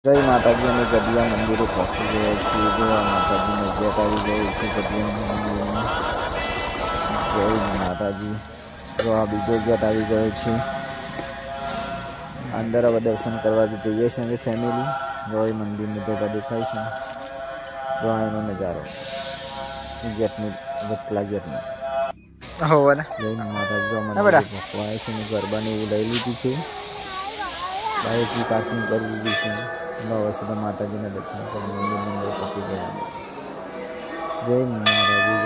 जय माताजी अमे गदिया मंदिरे पहुंची गए છીએ જો માતાજી ને ગેટ આવી ગયું છે ગदिया મંદિરમાં। જય માતાજી। જો આ બીજો ગેટ આવી ગયો છે। અંદર હવે દર્શન કરવા જઈએ છીએ અમે ફેમિલી। જો એ મંદિરની જગા દેખાય છે। જો આનો નજારો ગેટની વટલા ગેટનો હોવાના। જય માતાજી। જો મંદિર ભગવાન છે ને ગરબાની લઈ લીધી છે। બાઇકની પાર્કિંગ કરી દીધી છે। સીધા માતાજીના દર્શન કરી મંદિરની અંદર પહોંચી ગયા। જય માતાજી।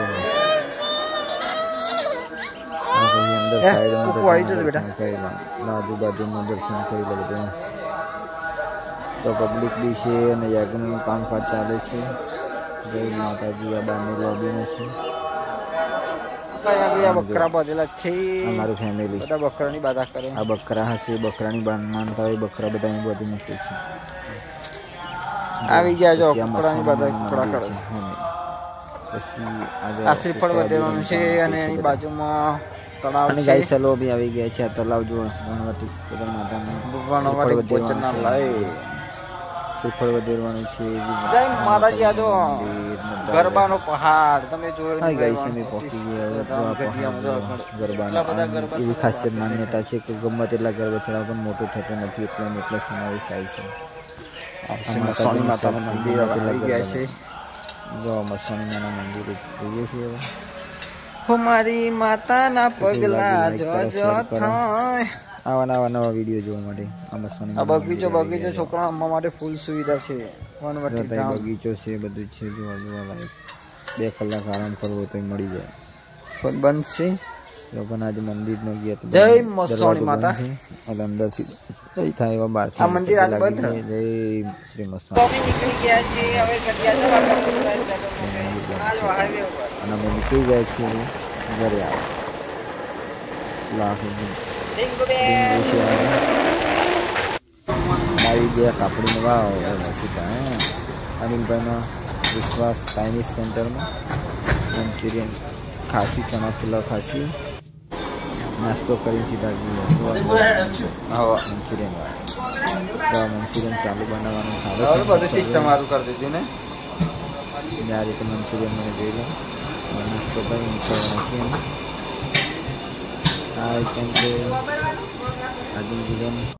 અંદર સાઈડ આજુબાજુનું દર્શન કરી લે બધા। તો પબ્લિક બી છે અને યજ્ઞનું કામકાજ ચાલે છે। જય માતાજી। આ બારની લોબીમાં છે બકરા બાંધેલા છે અમારું ફેમિલી બધા બકરાની બાધા કરે। આ બકરા હશે બકરાની બાંધ માનતા હોય બકરા બધા અહીં બધું મૂકે છે। આવી ગયા જો બકરાની બાધા કડા કરે છે। પછી આ શ્રીફળ વધેવાનું છે અને એની બાજુમાં તળાવ છે। ગાય સલો બી આવી ગયા છે। આ તળાવ જો ગણવતી બધા માતાનું ભોજનના લાય શ્રીફળ વધેરવાનું છે। જય માતાજી। આ જો ગરબાનો પહાડ તમે જોયો હા ગાઈસ અમે પહોંચી ગયા ગરબાના એવી ખાસિયત માન્યતા છે કે ગમે તેટલા ગરબા ચડાવ પણ મોટો થતો નથી એટલે સમાવેશ થાય છે। મસવાણી માતાના મંદિર આવી ગયા છે। જો મસવાણી માના મંદિર જોઈએ છીએ હવે અમારી માતાના પગલા જો થાય। આવા નવા વિડીયો જોવા માટે આ બગીચો છોકરા રમવા માટે ફૂલ સુવિધા છે। બગીચો છે બધું છે જોવા લાયક। 2 કલાક આરામ કરવો તો મળી જાય પણ બંધ છે પણ આજે મંદિરનો ગેટ જય મસવાણી માતા એટલે અંદરથી કઈ થાય એવા બહાર આ મંદિર આજ બંધ છે। જય શ્રી મસવાણી નીકળી ગયા છે હવે ગઢિયા જવા હાઈવે ઉપર અને અમે નીકળી ગયા છીએ ઘરે આવી ગયા કાપડીનો વાવ સીધા અનિલભાઈનો વિશ્વાસ ચાઇનીઝ સેન્ટરમાં મંચુરિયન ખાસી ચણા ફુલા ખાસી નાસ્તો કરી સીધા મંચુરિયન મંચુરિયન ચાલુ બનાવવાનું સારું બધું સિસ્ટમ સારું કરી દીધું ને આ રીતે મંચુરિયન મને જોઈ લો નાસ્તો કરી નીકળવાનું છે। આ કેમ કે મંચુરિયન